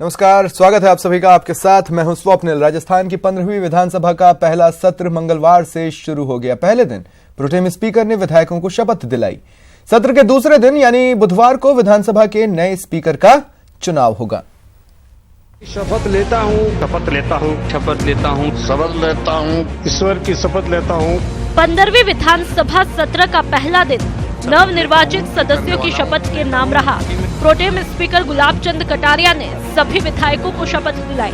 नमस्कार, स्वागत है आप सभी का। आपके साथ मैं हूं स्वप्निल। राजस्थान की 15वीं विधानसभा का पहला सत्र मंगलवार से शुरू हो गया। पहले दिन प्रोटेम स्पीकर ने विधायकों को शपथ दिलाई। सत्र के दूसरे दिन यानी बुधवार को विधानसभा के नए स्पीकर का चुनाव होगा। शपथ लेता हूँ, शपथ लेता हूँ, शपथ लेता हूँ, शपथ लेता हूँ, ईश्वर की शपथ लेता हूँ। 15वीं विधानसभा सत्र का पहला दिन नव निर्वाचित सदस्यों की शपथ के नाम रहा। प्रोटेम स्पीकर गुलाब चंद कटारिया ने सभी विधायकों को शपथ दिलाई।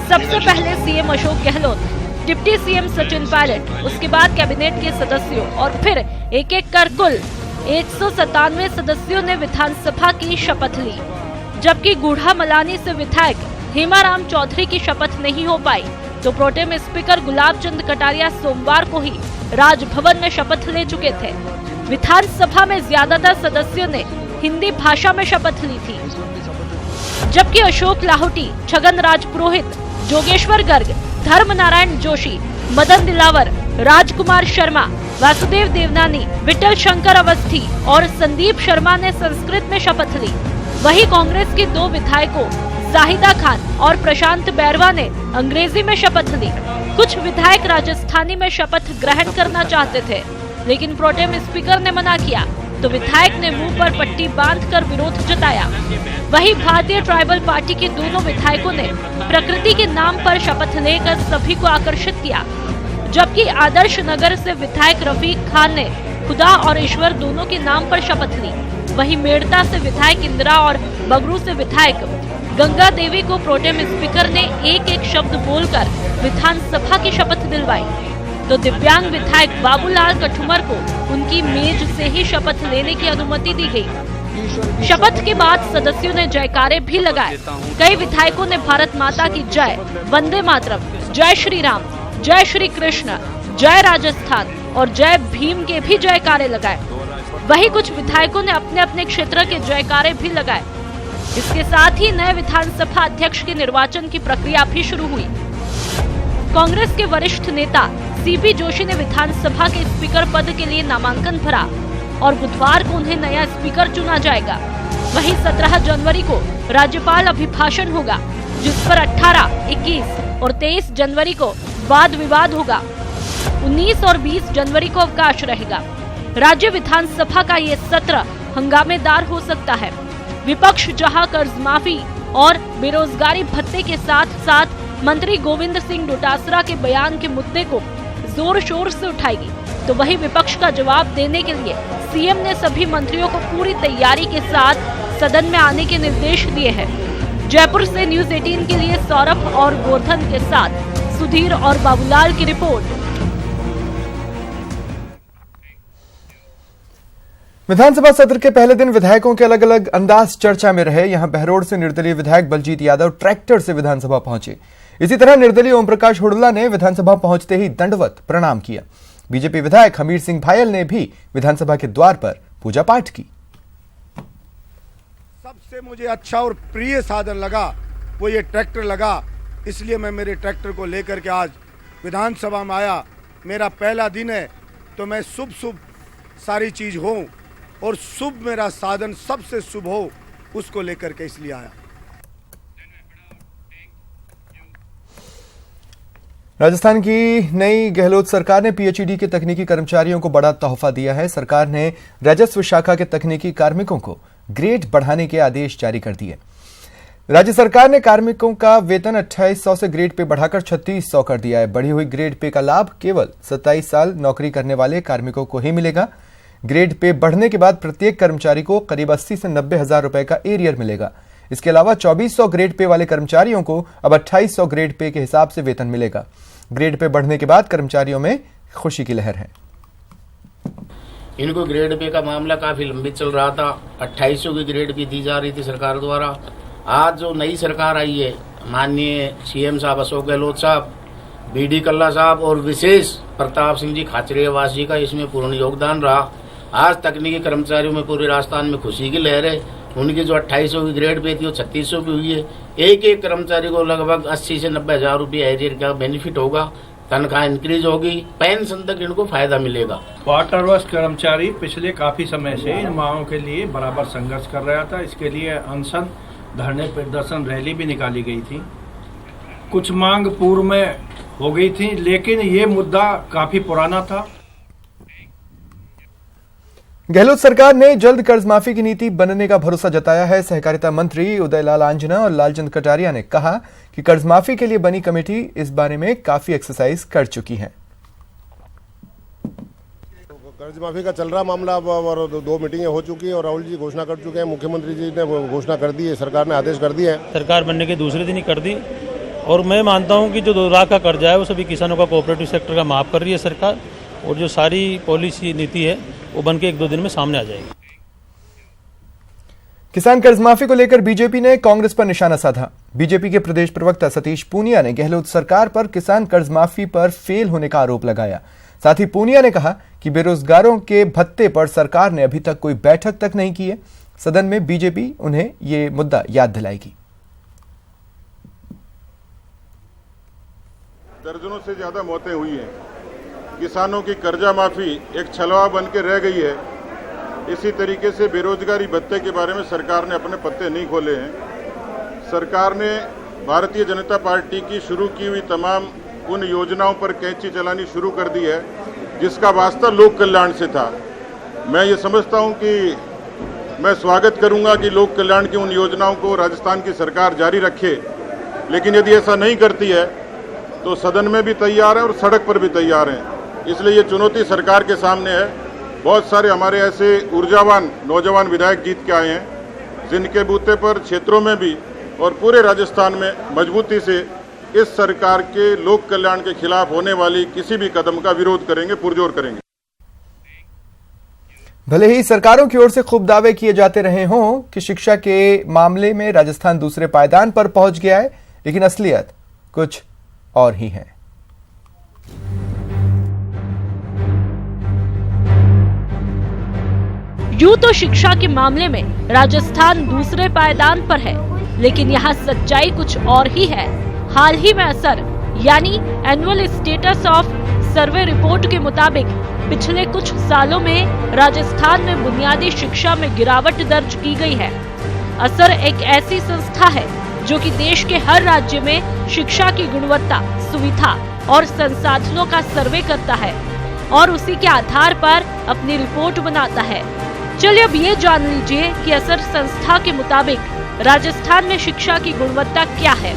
सबसे पहले CM Ashok Gehlot, deputy CM Sachin Pilot, उसके बाद कैबिनेट के सदस्यों और फिर एक एक कर कुल 197 सदस्यों ने विधानसभा की शपथ ली। जबकि गूढ़ा मलानी से विधायक हेमाराम चौधरी की शपथ नहीं हो पाई, तो प्रोटेम स्पीकर गुलाब चंद कटारिया सोमवार को ही राजभवन में शपथ ले चुके थे। विधानसभा में ज्यादातर सदस्यों ने हिंदी भाषा में शपथ ली थी, जबकि अशोक लाहोटी, छगन राज पुरोहित, जोगेश्वर गर्ग, धर्म नारायण जोशी, मदन दिलावर, राजकुमार शर्मा, वासुदेव देवनानी, विठल शंकर अवस्थी और संदीप शर्मा ने संस्कृत में शपथ ली। वहीं कांग्रेस के 2 विधायकों जाहिदा खान और प्रशांत बैरवा ने अंग्रेजी में शपथ ली। कुछ विधायक राजस्थानी में शपथ ग्रहण करना चाहते थे, लेकिन प्रोटेम स्पीकर ने मना किया, तो विधायक ने मुंह पर पट्टी बांधकर विरोध जताया। वहीं भारतीय ट्राइबल पार्टी के दोनों विधायकों ने प्रकृति के नाम पर शपथ लेकर सभी को आकर्षित किया, जबकि आदर्श नगर से विधायक रफीक खान ने खुदा और ईश्वर दोनों के नाम पर शपथ ली। वहीं मेड़ता से विधायक इंदिरा और बगरू से विधायक गंगा देवी को प्रोटेम स्पीकर ने एक एक शब्द बोलकर विधानसभा की शपथ दिलवाई, तो दिव्यांग विधायक बाबूलाल कठुमर को उनकी मेज से ही शपथ लेने की अनुमति दी गई। शपथ के बाद सदस्यों ने जयकारे भी लगाए। कई विधायकों ने भारत माता की जय, वंदे मातरम, जय श्री राम, जय श्री कृष्ण, जय राजस्थान और जय भीम के भी जयकारे लगाए। वहीं कुछ विधायकों ने अपने अपने क्षेत्र के जयकारे भी लगाए। इसके साथ ही नए विधानसभा अध्यक्ष के निर्वाचन की प्रक्रिया भी शुरू हुई। कांग्रेस के वरिष्ठ नेता सीपी जोशी ने विधानसभा के स्पीकर पद के लिए नामांकन भरा और बुधवार को उन्हें नया स्पीकर चुना जाएगा। वहीं 17 जनवरी को राज्यपाल अभिभाषण होगा, जिस पर 18, 21 और 23 जनवरी को वाद विवाद होगा। 19 और 20 जनवरी को अवकाश रहेगा। राज्य विधानसभा का ये सत्र हंगामेदार हो सकता है। विपक्ष जहां कर्ज माफी और बेरोजगारी भत्ते के साथ साथ मंत्री गोविंद सिंह डोटासरा के बयान के मुद्दे को जोर शोर से उठाएगी, तो वहीं विपक्ष का जवाब देने के लिए सीएम ने सभी मंत्रियों को पूरी तैयारी के साथ सदन में आने के निर्देश दिए हैं। जयपुर से न्यूज 18 के लिए सौरभ और गोवर्धन के साथ सुधीर और बाबूलाल की रिपोर्ट। विधानसभा सत्र के पहले दिन विधायकों के अलग अलग अंदाज चर्चा में रहे। यहां बहरोड से निर्दलीय विधायक बलजीत यादव ट्रैक्टर से विधानसभा पहुंचे। इसी तरह निर्दलीय ओम प्रकाश हुडला ने विधानसभा पहुंचते ही दंडवत प्रणाम किया। बीजेपी विधायक हमीर सिंह भायल ने भी विधानसभा के द्वार पर पूजा पाठ की। सबसे मुझे अच्छा और प्रिय साधन लगा वो ये ट्रैक्टर लगा, इसलिए मैं मेरे ट्रैक्टर को लेकर के आज विधानसभा में आया। मेरा पहला दिन है, तो मैं शुभ सारी चीज हो और शुभ मेरा साधन सबसे शुभ हो, उसको लेकर के इसलिए आया। राजस्थान की नई गहलोत सरकार ने पीएचईडी के तकनीकी कर्मचारियों को बड़ा तोहफा दिया है। सरकार ने राजस्व शाखा के तकनीकी कार्मिकों को ग्रेड बढ़ाने के आदेश जारी कर दिए। राज्य सरकार ने कार्मिकों का वेतन 2800 से ग्रेड पे बढ़ाकर 3600 कर दिया है। बढ़ी हुई ग्रेड पे का लाभ केवल 27 साल नौकरी करने वाले कार्मिकों को ही मिलेगा। ग्रेड पे बढ़ने के बाद प्रत्येक कर्मचारी को करीब 80 से 90 हजार रुपए का एरियर मिलेगा। इसके अलावा 2400 ग्रेड पे वाले कर्मचारियों को अब 2800 ग्रेड पे के हिसाब से वेतन मिलेगा। ग्रेड पे बढ़ने के बाद कर्मचारियों में खुशी की लहर है। इनको ग्रेड पे का मामला काफी लंबित चल रहा था। 2800 की ग्रेड पे दी जा रही थी सरकार द्वारा। आज जो नई सरकार आई है, माननीय सीएम साहब अशोक गहलोत साहब, बीडी कल्ला साहब और विशेष प्रताप सिंह जी खाचरियावास जी का इसमें पूर्ण योगदान रहा। आज तकनीकी कर्मचारियों में पूरे राजस्थान में खुशी की लहर है। उनकी जो 2800 की ग्रेड पे थी वो 3600 की हुई है। एक एक कर्मचारी को लगभग 80 से 90 हजार रुपये एरियर का बेनिफिट होगा। तनख्वाह इंक्रीज होगी, पेंशन तक इनको फायदा मिलेगा। वाटर वर्क्स कर्मचारी पिछले काफी समय से इन मांगों के लिए बराबर संघर्ष कर रहा था। इसके लिए अनशन धरने प्रदर्शन रैली भी निकाली गई थी। कुछ मांग पूर्व में हो गई थी, लेकिन ये मुद्दा काफी पुराना था। गहलोत सरकार ने जल्द कर्ज माफी की नीति बनने का भरोसा जताया है। सहकारिता मंत्री उदयलाल आंजना और लालचंद कटारिया ने कहा कि कर्ज माफी के लिए बनी कमेटी इस बारे में काफी एक्सरसाइज कर चुकी है। कर्ज माफी का चल रहा मामला और 2 मीटिंगें हो चुकी हैं और राहुल जी घोषणा कर चुके हैं, मुख्यमंत्री जी ने घोषणा कर दी है, सरकार ने आदेश कर दिए हैं। सरकार बनने के दूसरे दिन ही कर दी और मैं मानता हूं कि जो 2 लाख का कर्जा है वो सभी किसानों का कोऑपरेटिव सेक्टर का माफ कर रही है सरकार, और जो सारी पॉलिसी नीति है वो बन के 1-2 दिन में सामने आ जाएगी। किसान कर्ज माफी को लेकर बीजेपी ने कांग्रेस पर निशाना साधा। बीजेपी के प्रदेश प्रवक्ता सतीश पूनिया ने गहलोत सरकार पर किसान कर्ज माफी पर फेल होने का आरोप लगाया। साथ ही पूनिया ने कहा कि बेरोजगारों के भत्ते पर सरकार ने अभी तक कोई बैठक तक नहीं की है। सदन में बीजेपी उन्हें ये मुद्दा याद दिलाएगी। दर्जनों से ज्यादा मौतें हुई हैं। किसानों की कर्जा माफी एक छलवा बन के रह गई है। इसी तरीके से बेरोजगारी भत्ते के बारे में सरकार ने अपने पत्ते नहीं खोले हैं। सरकार ने भारतीय जनता पार्टी की शुरू की हुई तमाम उन योजनाओं पर कैंची चलानी शुरू कर दी है जिसका वास्ता लोक कल्याण से था। मैं ये समझता हूं कि मैं स्वागत करूंगा कि लोक कल्याण की उन योजनाओं को राजस्थान की सरकार जारी रखे, लेकिन यदि ऐसा नहीं करती है तो सदन में भी तैयार है और सड़क पर भी तैयार हैं। इसलिए ये चुनौती सरकार के सामने है। बहुत सारे हमारे ऐसे ऊर्जावान नौजवान विधायक जीत के आए हैं जिनके बूते पर क्षेत्रों में भी और पूरे राजस्थान में मजबूती से इस सरकार के लोक कल्याण के खिलाफ होने वाली किसी भी कदम का विरोध करेंगे, पुरजोर करेंगे। भले ही सरकारों की ओर से खूब दावे किए जाते रहे हों कि शिक्षा के मामले में राजस्थान दूसरे पायदान पर पहुंच गया है, लेकिन असलियत कुछ और ही है। यूं तो शिक्षा के मामले में राजस्थान दूसरे पायदान पर है, लेकिन यहाँ सच्चाई कुछ और ही है। हाल ही में असर यानी annual status of survey report के मुताबिक पिछले कुछ सालों में राजस्थान में बुनियादी शिक्षा में गिरावट दर्ज की गई है। असर एक ऐसी संस्था है जो कि देश के हर राज्य में शिक्षा की गुणवत्ता, सुविधा और संसाधनों का सर्वे करता है और उसी के आधार पर अपनी रिपोर्ट बनाता है। चलिए अब ये जान लीजिए कि असर संस्था के मुताबिक राजस्थान में शिक्षा की गुणवत्ता क्या है।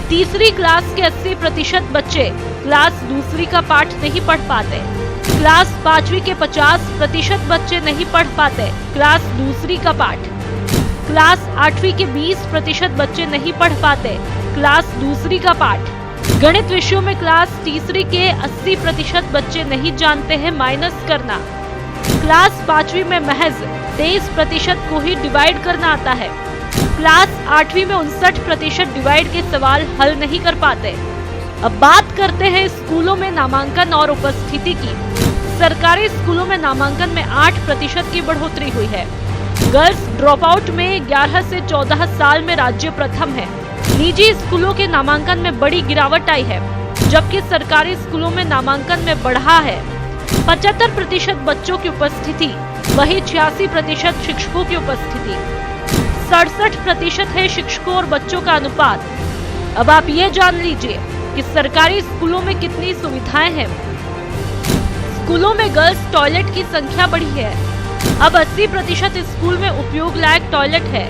तीसरी क्लास के 80% बच्चे क्लास दूसरी का पाठ नहीं पढ़ पाते। क्लास 5वीं के 50% बच्चे नहीं पढ़ पाते क्लास दूसरी का पाठ। क्लास 8वीं के 20% बच्चे नहीं पढ़ पाते क्लास दूसरी का पाठ। गणित विषयों में क्लास तीसरी के 80% बच्चे नहीं जानते हैं माइनस करना। क्लास 5वीं में महज 23% को ही डिवाइड करना आता है। क्लास 8वीं में 59% डिवाइड के सवाल हल नहीं कर पाते। अब बात करते हैं स्कूलों में नामांकन और उपस्थिति की। सरकारी स्कूलों में नामांकन में 8% की बढ़ोतरी हुई है। गर्ल्स ड्रॉप आउट में 11 से 14 साल में राज्य प्रथम है। निजी स्कूलों के नामांकन में बड़ी गिरावट आई है, जबकि सरकारी स्कूलों में नामांकन में बढ़ा है। 75% बच्चों की उपस्थिति, वही 86% शिक्षकों की उपस्थिति। 67% है शिक्षकों और बच्चों का अनुपात। अब आप ये जान लीजिए कि सरकारी स्कूलों में कितनी सुविधाएं हैं। स्कूलों में गर्ल्स टॉयलेट की संख्या बढ़ी है। अब 80% स्कूल में उपयोग लायक टॉयलेट है।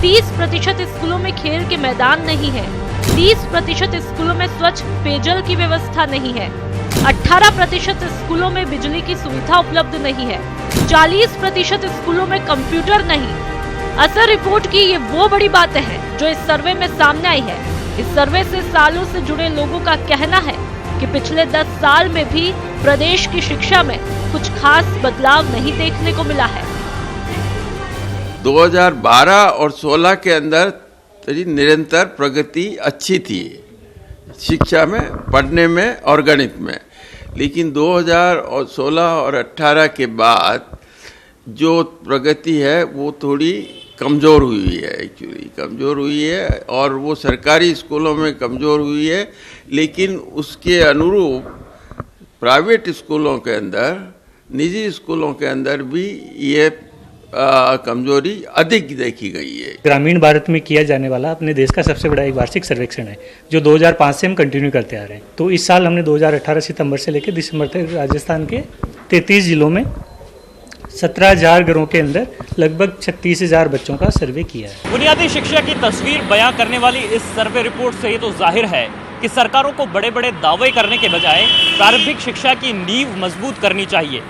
30% स्कूलों में खेल के मैदान नहीं है। 30% स्कूलों में स्वच्छ पेयजल की व्यवस्था नहीं है। 18% स्कूलों में बिजली की सुविधा उपलब्ध नहीं है। 40% स्कूलों में कंप्यूटर नहीं। असर रिपोर्ट की ये वो बड़ी बातें हैं जो इस सर्वे में सामने आई है। इस सर्वे से सालों से जुड़े लोगों का कहना है कि पिछले 10 साल में भी प्रदेश की शिक्षा में कुछ खास बदलाव नहीं देखने को मिला है। 2012 और 16 के अंदर निरंतर प्रगति अच्छी थी शिक्षा में, पढ़ने में और गणित में, लेकिन 2016 और 18 के बाद जो प्रगति है वो थोड़ी कमज़ोर हुई है। एक्चुअली कमज़ोर हुई है और वो सरकारी स्कूलों में कमज़ोर हुई है, लेकिन उसके अनुरूप प्राइवेट स्कूलों के अंदर, निजी स्कूलों के अंदर भी ये कमजोरी अधिक देखी गई है। ग्रामीण भारत में किया जाने वाला अपने देश का सबसे बड़ा एक वार्षिक सर्वेक्षण है जो 2005 से हम कंटिन्यू करते आ रहे हैं। तो इस साल हमने 2018 सितंबर से लेकर दिसंबर तक राजस्थान के 33 जिलों में 17,000 घरों के अंदर लगभग 36,000 बच्चों का सर्वे किया है। बुनियादी शिक्षा की तस्वीर बयां करने वाली इस सर्वे रिपोर्ट से ये तो जाहिर है कि सरकारों को बड़े बड़े दावे करने के बजाय प्रारंभिक शिक्षा की नींव मजबूत करनी चाहिए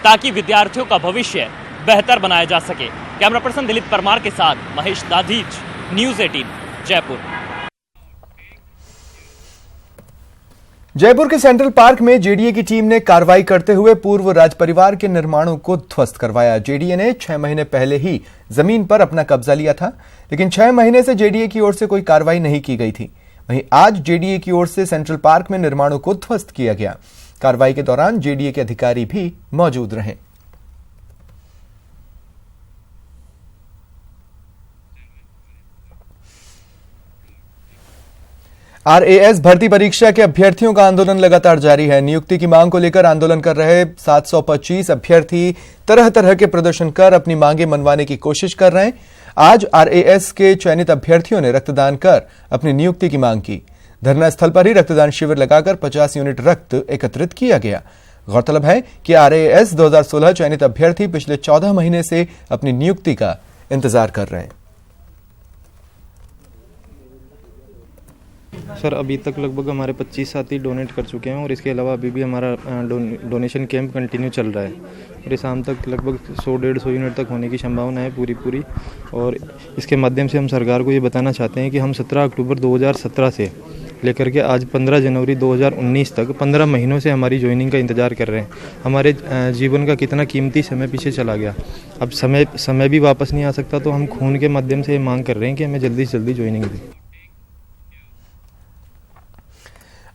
ताकि विद्यार्थियों का भविष्य बेहतर बनाया जा सके। कैमरा पर्सन दिलीप परमार के साथ महेश दाधीच, न्यूज़ 18 जयपुर। जयपुर के सेंट्रल पार्क में जेडीए की टीम ने कार्रवाई करते हुए पूर्व राज परिवार के निर्माणों को ध्वस्त करवाया। जेडीए ने 6 महीने पहले ही जमीन पर अपना कब्जा लिया था, लेकिन 6 महीने से जेडीए की ओर से कोई कार्रवाई नहीं की गई थी। वहीं आज जेडीए की ओर से सेंट्रल पार्क में निर्माणों को ध्वस्त किया गया। कार्रवाई के दौरान जेडीए के अधिकारी भी मौजूद रहे। आरएएस भर्ती परीक्षा के अभ्यर्थियों का आंदोलन लगातार जारी है। नियुक्ति की मांग को लेकर आंदोलन कर रहे 725 अभ्यर्थी तरह तरह के प्रदर्शन कर अपनी मांगे मनवाने की कोशिश कर रहे हैं। आज आरएएस के चयनित अभ्यर्थियों ने रक्तदान कर अपनी नियुक्ति की मांग की। धरना स्थल पर ही रक्तदान शिविर लगाकर 50 यूनिट रक्त एकत्रित किया गया। गौरतलब है कि आरएएस 2016 चयनित अभ्यर्थी पिछले 14 महीने से अपनी नियुक्ति का इंतजार कर रहे हैं। सर, अभी तक लगभग हमारे 25 साथी डोनेट कर चुके हैं और इसके अलावा अभी भी हमारा डोनेशन कैंप कंटिन्यू चल रहा है और इस शाम तक लगभग 100-150 यूनिट तक होने की संभावना है पूरी। और इसके माध्यम से हम सरकार को ये बताना चाहते हैं कि हम 17 अक्टूबर 2017 से लेकर के आज 15 जनवरी 2019 तक 15 महीनों से हमारी ज्वाइनिंग का इंतज़ार कर रहे हैं। हमारे जीवन का कितना कीमती समय पीछे चला गया, अब समय भी वापस नहीं आ सकता, तो हम खून के माध्यम से ये मांग कर रहे हैं कि हमें जल्दी से जल्दी ज्वाइनिंग दें।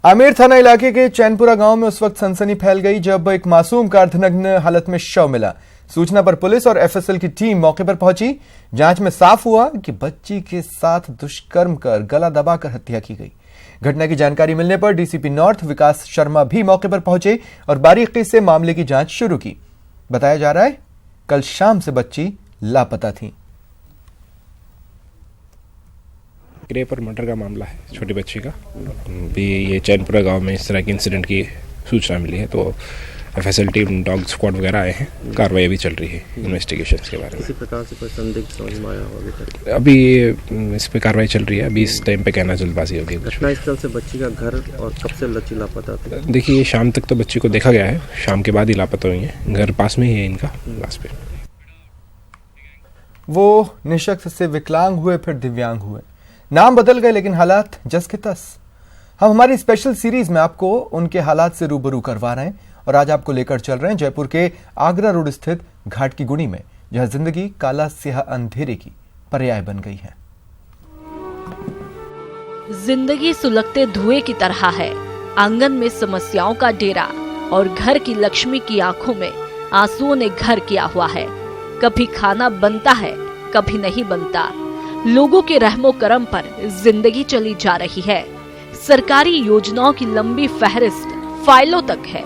आमेर थाना इलाके के चैनपुरा गांव में उस वक्त सनसनी फैल गई जब एक मासूम का अर्धनग्न हालत में शव मिला। सूचना पर पुलिस और एफएसएल की टीम मौके पर पहुंची। जांच में साफ हुआ कि बच्ची के साथ दुष्कर्म कर गला दबाकर हत्या की गई। घटना की जानकारी मिलने पर डीसीपी नॉर्थ विकास शर्मा भी मौके पर पहुंचे और बारीकी से मामले की जांच शुरू की। बताया जा रहा है कल शाम से बच्ची लापता थी। रेप और मर्डर का मामला है छोटी बच्ची का। भी ये चैनपुरा गांव में इस तरह के इंसिडेंट की सूचना मिली है तो एफएसएल टीम, डॉग स्क्वाड वगैरह आए हैं। कार्रवाई अभी चल रही है इन्वेस्टिगेशंस के बारे में। किसी प्रकार से कोई संदिग्ध समझ में आया हो अभी इस पे कार्रवाई चल रही है। अभी इस टाइम पे कहना जल्दबाजी होगी। घटनास्थल से बच्ची का घर और कब से बच्ची लापता थी? देखिए, शाम तक तो बच्ची को देखा गया है, शाम के बाद ही लापता हुई है। घर पास में ही है इनका। लास्ट पे वो निशक्त से विकलांग हुए, फिर दिव्यांग हुए, नाम बदल गए, लेकिन हालात जस के तस। हम हमारी स्पेशल सीरीज में आपको उनके हालात से रूबरू करवा रहे हैं और आज आपको लेकर चल रहे हैं जयपुर के आगरा रोड स्थित घाट की गुड़ी में, जहां जिंदगी काला स्याह अंधेरे की पर्याय बन गई है। जिंदगी सुलगते धुएं की तरह है। आंगन में समस्याओं का डेरा और घर की लक्ष्मी की आंखों में आंसुओं ने घर किया हुआ है। कभी खाना बनता है, कभी नहीं बनता। लोगों के रहमो करम पर जिंदगी चली जा रही है। सरकारी योजनाओं की लंबी फहरिस्त फाइलों तक है।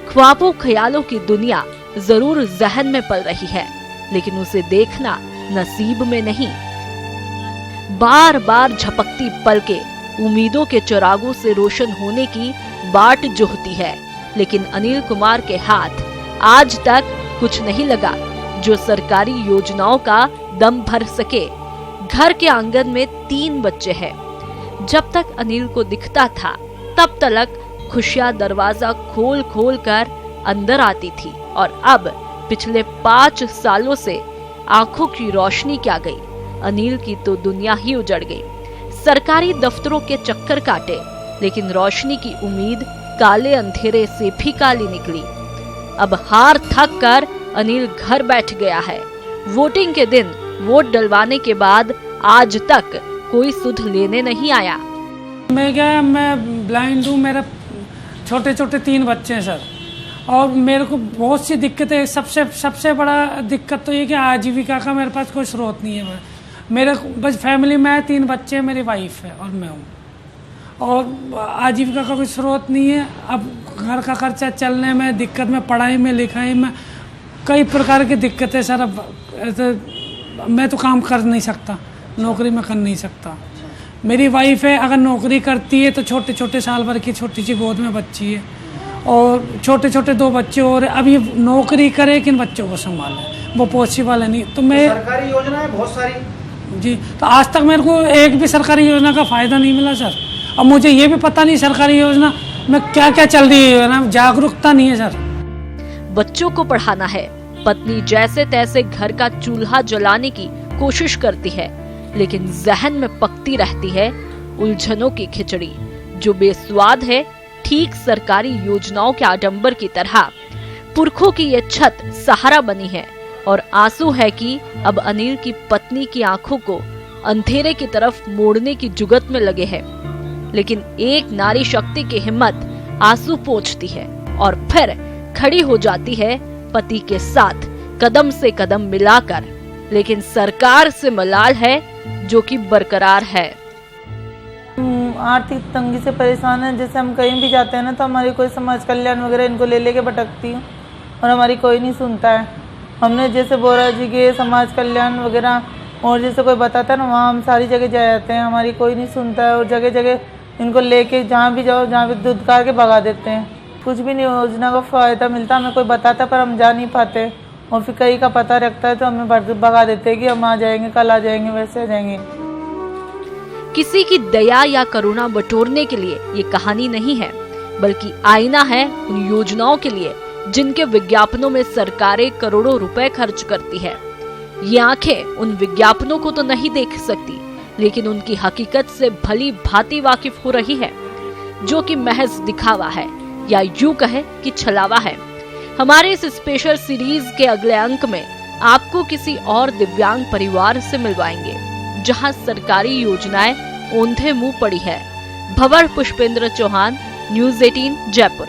ख्वाबों ख्यालों की दुनिया जरूर जहन में पल रही है, लेकिन उसे देखना नसीब में नहीं। बार बार झपकती पलकें उम्मीदों के चिरागों से रोशन होने की बाट जोहती है, लेकिन अनिल कुमार के हाथ आज तक कुछ नहीं लगा जो सरकारी योजनाओं का दम भर सके। घर के आंगन में 3 बच्चे हैं। जब तक अनिल को दिखता था तब तक खुशियां दरवाजा खोल खोल कर अंदर आती थी, और अब पिछले 5 सालों से आंखों की रोशनी क्या गई। अनिल की तो दुनिया ही उजड़ गई। सरकारी दफ्तरों के चक्कर काटे, लेकिन रोशनी की उम्मीद काले अंधेरे से भी काली निकली। अब हार थक कर अनिल घर बैठ गया है। वोटिंग के दिन वोट डलवाने के बाद आज तक कोई सुध लेने नहीं आया। मैं ब्लाइंड हूँ, मेरा छोटे छोटे 3 बच्चे हैं सर, और मेरे को बहुत सी दिक्कतें। सबसे बड़ा दिक्कत तो ये कि आजीविका का मेरे पास कोई स्रोत नहीं है। मेरे बस फैमिली में 3 बच्चे, मेरी वाइफ है और मैं हूँ, और आजीविका का कोई स्रोत नहीं है। अब घर का खर्चा चलने में दिक्कत में, पढ़ाई में, लिखाई में कई प्रकार की दिक्कत है सर। अब मैं तो काम कर नहीं सकता, नौकरी में कर नहीं सकता। मेरी वाइफ है, अगर नौकरी करती है तो छोटे छोटे साल भर की छोटी सी गोद में बच्ची है और छोटे छोटे 2 बच्चे और अब ये नौकरी करे किन बच्चों को संभाले, वो पॉसिबल है नहीं। तो मैं सरकारी योजना है बहुत सारी जी, तो आज तक मेरे को एक भी सरकारी योजना का फ़ायदा नहीं मिला सर। अब मुझे ये भी पता नहीं सरकारी योजना में क्या क्या चल रही है ना, जागरूकता नहीं है सर। बच्चों को पढ़ाना है, पत्नी जैसे तैसे घर का चूल्हा जलाने की कोशिश करती है, लेकिन जहन में पकती रहती है उलझनों की खिचड़ी जो बेस्वाद है, ठीक सरकारी योजनाओं के आडंबर की तरह। पुरखों की ये छत सहारा बनी है और आंसू है कि अब अनिल की पत्नी की आंखों को अंधेरे की तरफ मोड़ने की जुगत में लगे हैं। लेकिन एक नारी शक्ति की हिम्मत आंसू पोंछती है और फिर खड़ी हो जाती है पति के साथ कदम से कदम मिलाकर। लेकिन सरकार से मलाल है जो कि बरकरार है। आर्थिक तंगी से परेशान है। जैसे हम कहीं भी जाते हैं ना तो हमारी कोई समाज कल्याण वगैरह इनको ले लेके भटकती हूँ और हमारी कोई नहीं सुनता है। हमने जैसे बोरा जी के समाज कल्याण वगैरह और जैसे कोई बताता है ना, वहाँ हम सारी जगह जा जाते हैं, हमारी कोई नहीं सुनता है और जगह जगह इनको लेके जहाँ भी जाओ जहाँ भी धुतकार के भगा देते हैं। कुछ भी नहीं योजना का फ़ायदा मिलता, हमें कोई बताता पर हम जा नहीं पाते और फिर कहीं का पता रखता है तो हमें भगा देते हैं कि हम आ जाएंगे, कल आ जाएंगे, वैसे आ जाएंगे। किसी की दया या करुणा बटोरने के लिए ये कहानी नहीं है, बल्कि आईना है उन योजनाओं के लिए जिनके विज्ञापनों में सरकारें करोड़ों रुपए खर्च करती है। ये आंखें उन विज्ञापनों को तो नहीं देख सकती, लेकिन उनकी हकीकत से भली भांति वाकिफ हो रही है, जो कि महज दिखावा है या यूं कहे कि छलावा है। हमारे इस स्पेशल सीरीज के अगले अंक में आपको किसी और दिव्यांग परिवार से मिलवाएंगे जहां सरकारी योजनाएं औंधे मुंह पड़ी है। भंवर पुष्पेंद्र चौहान, न्यूज़ 18 जयपुर।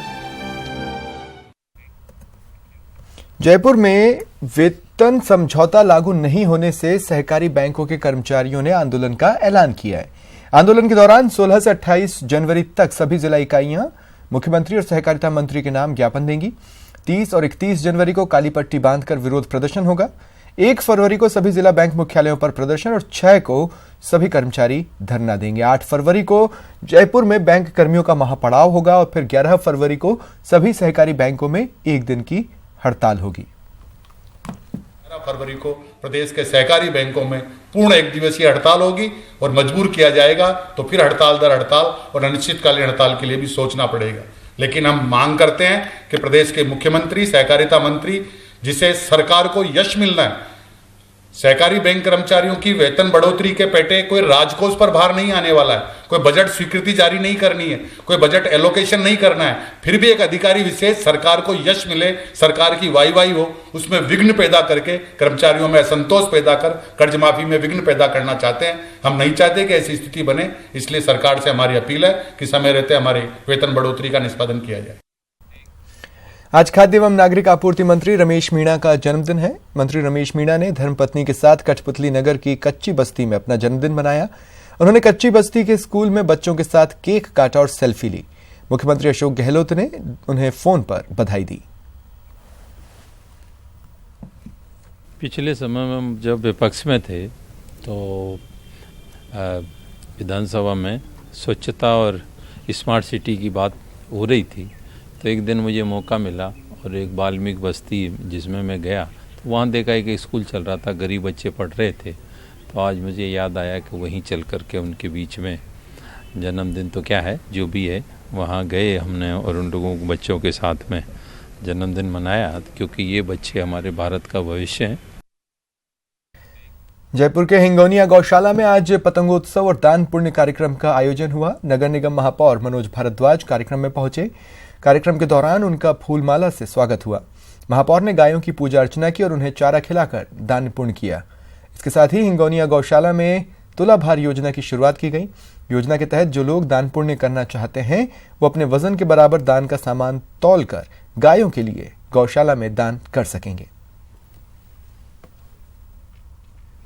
जयपुर में वेतन समझौता लागू नहीं होने से सहकारी बैंकों के कर्मचारियों ने आंदोलन का ऐलान किया है। आंदोलन के दौरान 16 से 28 जनवरी तक सभी जिला इकाइयां मुख्यमंत्री और सहकारिता मंत्री के नाम ज्ञापन देंगी। 30 और 31 जनवरी को काली पट्टी बांधकर विरोध प्रदर्शन होगा। 1 फरवरी को सभी जिला बैंक मुख्यालयों पर प्रदर्शन और 6 को सभी कर्मचारी धरना देंगे। 8 फरवरी को जयपुर में बैंक कर्मियों का महापड़ाव होगा और फिर 11 फरवरी को सभी सहकारी बैंकों में 1 दिन की हड़ताल होगी। 11 फरवरी को प्रदेश के सहकारी बैंकों में पूर्ण 1 दिवसीय हड़ताल होगी और मजबूर किया जाएगा तो फिर हड़ताल दर हड़ताल और अनिश्चितकालीन हड़ताल के लिए भी सोचना पड़ेगा। लेकिन हम मांग करते हैं कि प्रदेश के मुख्यमंत्री, सहकारिता मंत्री, जिसे सरकार को यश मिलना है, सहकारी बैंक कर्मचारियों की वेतन बढ़ोतरी के पेटे कोई राजकोष पर भार नहीं आने वाला है, कोई बजट स्वीकृति जारी नहीं करनी है, कोई बजट एलोकेशन नहीं करना है, फिर भी एक अधिकारी विशेष सरकार को यश मिले, सरकार की वाई हो, उसमें विघ्न पैदा करके कर्मचारियों में असंतोष पैदा कर कर्ज माफी में विघ्न पैदा करना चाहते हैं। हम नहीं चाहते कि ऐसी स्थिति बने, इसलिए सरकार से हमारी अपील है कि समय रहते हमारी वेतन बढ़ोतरी का निष्पादन किया जाए। आज खाद्य एवं नागरिक आपूर्ति मंत्री रमेश मीणा का जन्मदिन है। मंत्री रमेश मीणा ने धर्मपत्नी के साथ कठपुतली नगर की कच्ची बस्ती में अपना जन्मदिन मनाया। उन्होंने कच्ची बस्ती के स्कूल में बच्चों के साथ केक काटा और सेल्फी ली। मुख्यमंत्री अशोक गहलोत ने उन्हें फोन पर बधाई दी। पिछले समय में हम जब विपक्ष में थे तो विधानसभा में स्वच्छता और स्मार्ट सिटी की बात हो रही थी, तो एक दिन मुझे मौका मिला और एक वाल्मीकि बस्ती जिसमें मैं गया तो वहाँ देखा कि स्कूल चल रहा था, गरीब बच्चे पढ़ रहे थे। तो आज मुझे याद आया कि वहीं चल कर के उनके बीच में जन्मदिन तो क्या है, जो भी है, वहाँ गए हमने और उन लोगों को बच्चों के साथ में जन्मदिन मनाया, क्योंकि ये बच्चे हमारे भारत का भविष्य हैं। जयपुर के हिंगोनिया गौशाला में आज पतंगोत्सव और दान पुण्य कार्यक्रम का आयोजन हुआ। नगर निगम महापौर मनोज भारद्वाज कार्यक्रम में पहुंचे। कार्यक्रम के दौरान उनका फूलमाला से स्वागत हुआ। महापौर ने गायों की पूजा अर्चना की और उन्हें चारा खिलाकर दान पुण्य किया। इसके साथ ही हिंगोनिया गौशाला में तुला भार योजना की शुरुआत की गई। योजना के तहत जो लोग दान पुण्य करना चाहते हैं वो अपने वजन के बराबर दान का सामान तौलकर गायों के लिए गौशाला में दान कर सकेंगे।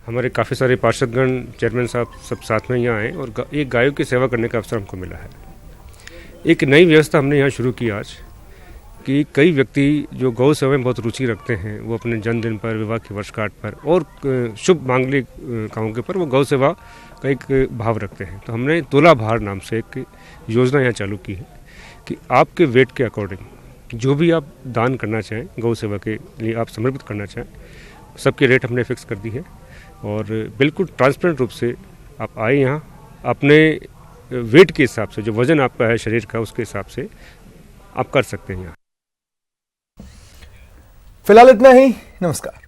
हमारे काफ़ी सारे पार्षदगण, चेयरमैन साहब सब साथ में यहाँ आए और एक गायों की सेवा करने का अवसर हमको मिला है। एक नई व्यवस्था हमने यहाँ शुरू की आज कि कई व्यक्ति जो गौ सेवा में बहुत रुचि रखते हैं, वो अपने जन्मदिन पर, विवाह की वर्षगांठ पर और शुभ मांगलिक कामों के पर वो गौ सेवा का एक भाव रखते हैं। तो हमने तोला भार नाम से एक योजना यहाँ चालू की है कि आपके वेट के अकॉर्डिंग जो भी आप दान करना चाहें, गौ सेवा के लिए आप समर्पित करना चाहें, सबके रेट हमने फिक्स कर दी है और बिल्कुल ट्रांसपेरेंट रूप से आप आए यहाँ अपने वेट के हिसाब से, जो वजन आपका है शरीर का, उसके हिसाब से आप कर सकते हैं यहाँ। फिलहाल इतना ही। नमस्कार।